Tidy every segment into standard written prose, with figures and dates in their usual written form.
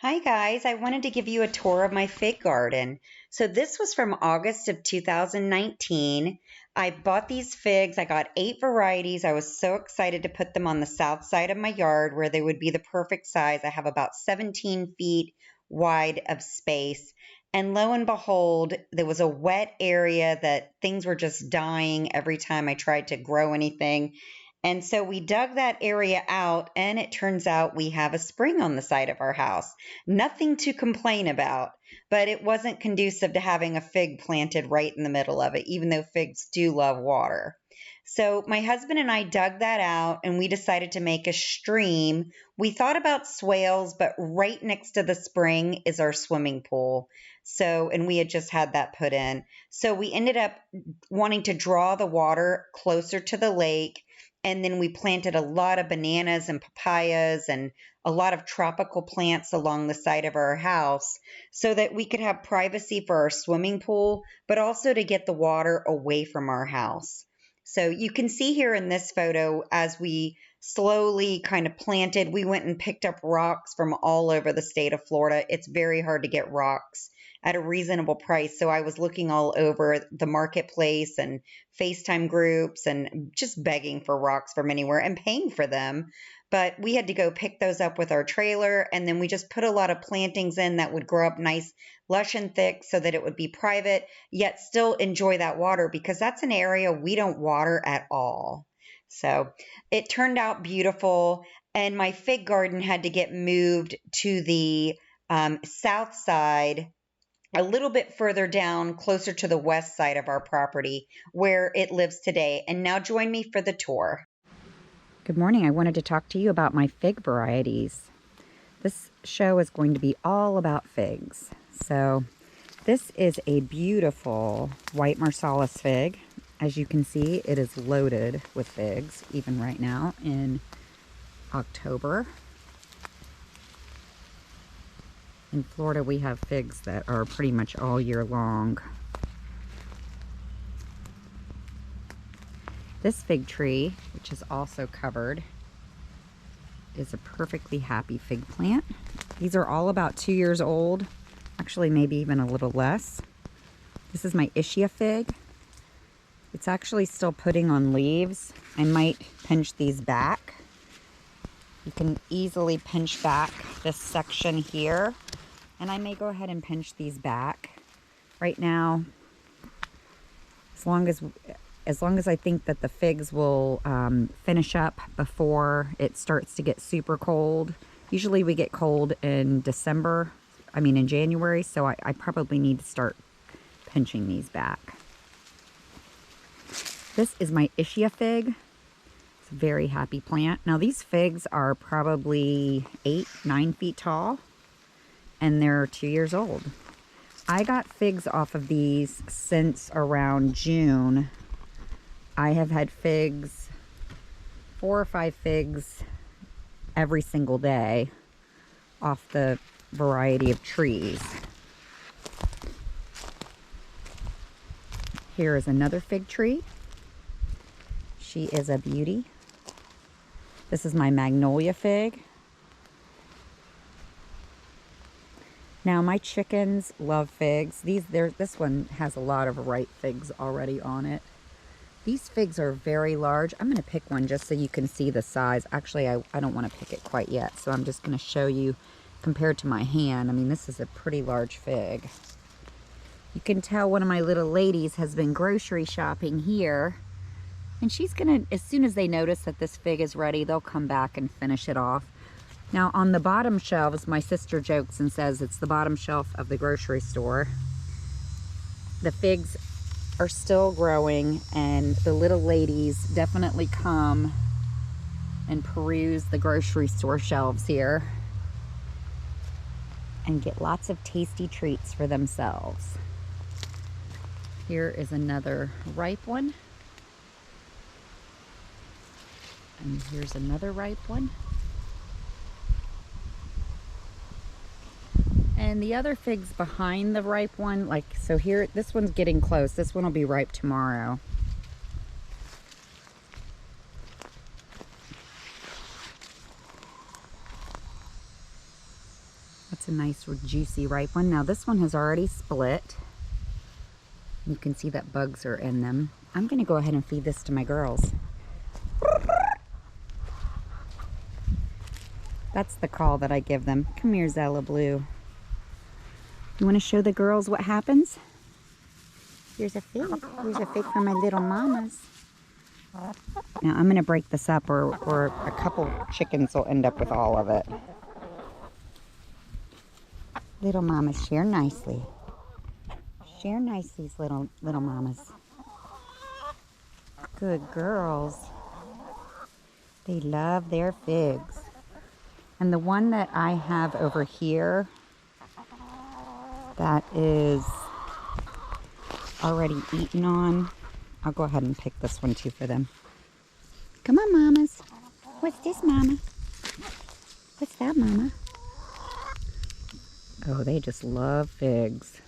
Hi guys, I wanted to give you a tour of my fig garden. So this was from August of 2019. I bought these figs. I got 8 varieties. I was so excited to put them on the south side of my yard where they would be the perfect size. I have about 17 feet wide of space. And lo and behold, there was a wet area that things were just dying every time I tried to grow anything. And so we dug that area out, and it turns out we have a spring on the side of our house. Nothing to complain about, but it wasn't conducive to having a fig planted right in the middle of it, even though figs do love water. So my husband and I dug that out, and we decided to make a stream. We thought about swales, but right next to the spring is our swimming pool. And we had just had that put in. So we ended up wanting to draw the water closer to the lake. And then we planted a lot of bananas and papayas and a lot of tropical plants along the side of our house so that we could have privacy for our swimming pool, but also to get the water away from our house. So you can see here in this photo, as we slowly kind of planted, we went and picked up rocks from all over the state of Florida. It's very hard to get rocks at a reasonable price. So I was looking all over the marketplace and FaceTime groups and just begging for rocks from anywhere and paying for them. But we had to go pick those up with our trailer, and then we just put a lot of plantings in that would grow up nice, lush and thick so that it would be private, yet still enjoy that water because that's an area we don't water at all. So it turned out beautiful, and my fig garden had to get moved to the south side, a little bit further down, closer to the west side of our property where it lives today. And now join me for the tour. Good morning. I wanted to talk to you about my fig varieties. This show is going to be all about figs. So this is a beautiful White Marseilles fig. As you can see, it is loaded with figs, even right now in October. In Florida, we have figs that are pretty much all year long. This fig tree, which is also covered, is a perfectly happy fig plant. These are all about 2 years old, actually maybe even a little less. This is my Ishia fig. It's actually still putting on leaves. I might pinch these back. You can easily pinch back this section here. And I may go ahead and pinch these back. Right now, as long as I think that the figs will finish up before it starts to get super cold. Usually we get cold in in January, so I probably need to start pinching these back. This is my Ishia fig. It's a very happy plant. Now these figs are probably 8-9 feet tall, and they're 2 years old. I got figs off of these since around June. I have had figs, 4 or 5 figs every single day off the variety of trees. Here is another fig tree. She is a beauty. This is my Magnolia Fig. Now my chickens love figs. This one has a lot of ripe figs already on it. These figs are very large. I'm going to pick one just so you can see the size. Actually, I don't want to pick it quite yet, so I'm just going to show you compared to my hand. I mean, this is a pretty large fig. You can tell one of my little ladies has been grocery shopping here, and she's going to, as soon as they notice that this fig is ready, they'll come back and finish it off. Now on the bottom shelves, my sister jokes and says it's the bottom shelf of the grocery store. The figs are still growing, and the little ladies definitely come and peruse the grocery store shelves here and get lots of tasty treats for themselves. Here is another ripe one. And here's another ripe one. And the other figs behind the ripe one, so here, this one's getting close. This one will be ripe tomorrow. That's a nice juicy ripe one. Now this one has already split. You can see that bugs are in them. I'm gonna go ahead and feed this to my girls. That's the call that I give them. Come here, Zella Blue. You wanna show the girls what happens? Here's a fig. Here's a fig for my little mamas. Now I'm gonna break this up or a couple chickens will end up with all of it. Little mamas, share nicely. Share nicely, little mamas. Good girls. They love their figs. And the one that I have over here that is already eaten on, I'll go ahead and pick this one too for them. Come on, mamas. What's this, mama? What's that, mama? Oh, they just love figs.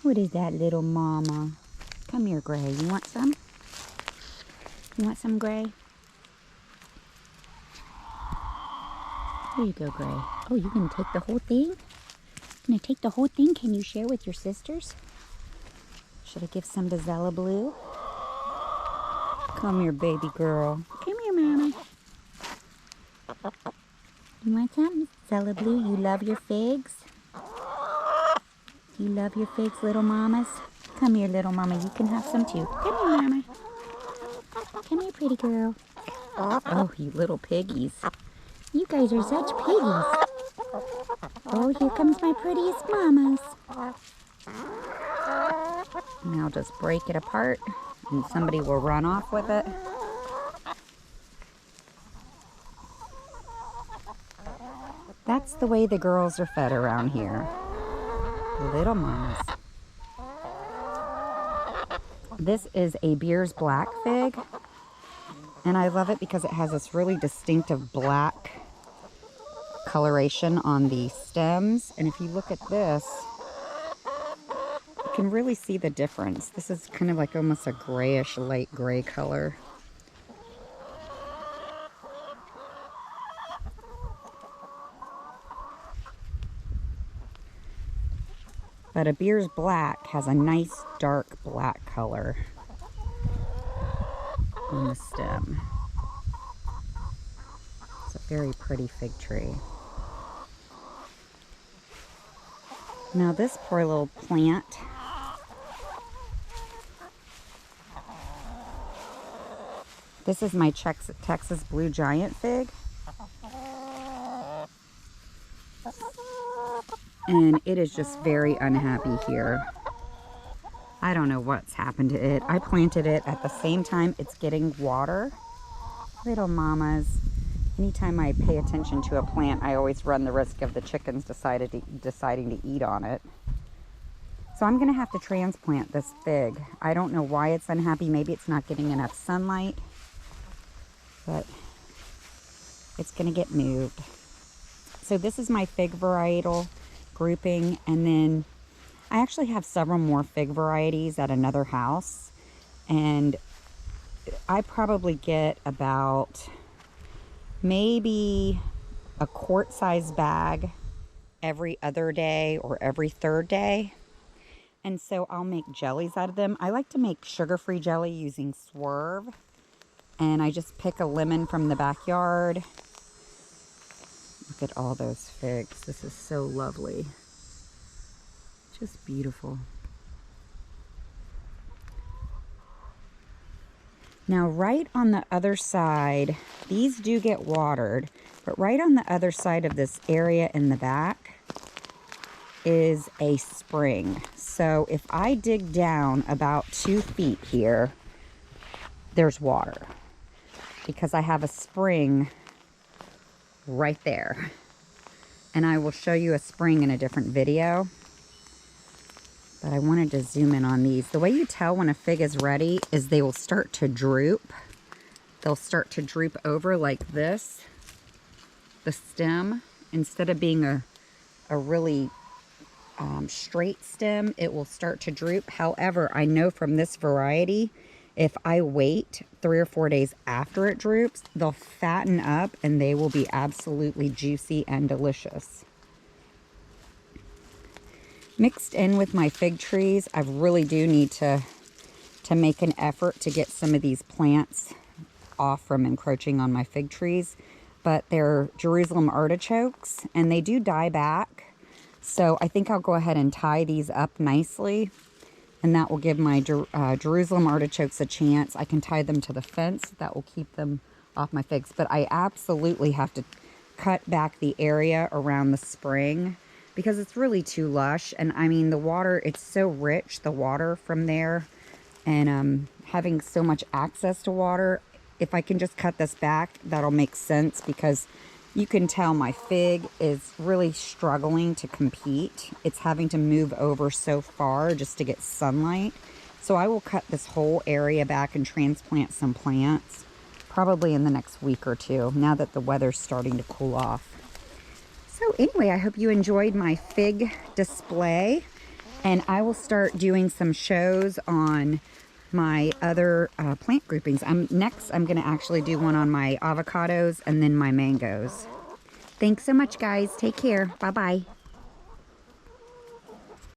What is that, little mama? Come here, Gray. You want some? You want some, Gray? Here you go, Gray. Oh, you're going to take the whole thing? Going to take the whole thing? Can you share with your sisters? Should I give some to Zella Blue? Come here, baby girl. Come here, mama. You want some? Zella Blue, you love your figs? You love your figs, little mamas? Come here, little mama. You can have some too. Come here, mama. Come here, pretty girl. Oh, you little piggies. You guys are such piggies. Oh, here comes my prettiest mamas. Now just break it apart and somebody will run off with it. That's the way the girls are fed around here. Little mamas. This is a Beers Black Fig. And I love it because it has this really distinctive black coloration on the stems. And if you look at this, you can really see the difference. This is kind of like almost a grayish, light gray color. But a Beers Black has a nice dark black color on the stem. It's a very pretty fig tree. Now this poor little plant, this is my Texas Blue Giant Fig. And it is just very unhappy here. I don't know what's happened to it. I planted it at the same time it's getting water. Little mamas. Anytime I pay attention to a plant, I always run the risk of the chickens deciding to eat on it. So I'm going to have to transplant this fig. I don't know why it's unhappy. Maybe it's not getting enough sunlight. But it's going to get moved. So this is my fig varietal grouping, and then I actually have several more fig varieties at another house, and I probably get about maybe a quart-sized bag every other day or every third day, and so I'll make jellies out of them. I like to make sugar-free jelly using Swerve, and I just pick a lemon from the backyard. Look at all those figs. This is so lovely. Just beautiful. Now, right on the other side, these do get watered, but right on the other side of this area in the back is a spring. So if I dig down about 2 feet here, there's water because I have a spring right there. And I will show you a spring in a different video. But I wanted to zoom in on these. The way you tell when a fig is ready is they will start to droop. They'll start to droop over like this. The stem, instead of being a really straight stem, it will start to droop. However, I know from this variety, If I wait 3 or 4 days after it droops, they'll fatten up and they will be absolutely juicy and delicious. Mixed in with my fig trees, I really do need to make an effort to get some of these plants off from encroaching on my fig trees. But they're Jerusalem artichokes and they do die back. So I think I'll go ahead and tie these up nicely. And that will give my Jerusalem artichokes a chance. I can tie them to the fence. That will keep them off my figs. But I absolutely have to cut back the area around the spring because it's really too lush. And I mean, the water, it's so rich, the water from there. And having so much access to water, if I can just cut this back, that'll make sense because you can tell my fig is really struggling to compete. It's having to move over so far just to get sunlight. So I will cut this whole area back and transplant some plants probably in the next week or two, now that the weather's starting to cool off. So anyway, I hope you enjoyed my fig display, and I will start doing some shows on my other plant groupings. Next, I'm going to actually do one on my avocados and then my mangoes. Thanks so much, guys. Take care. Bye-bye.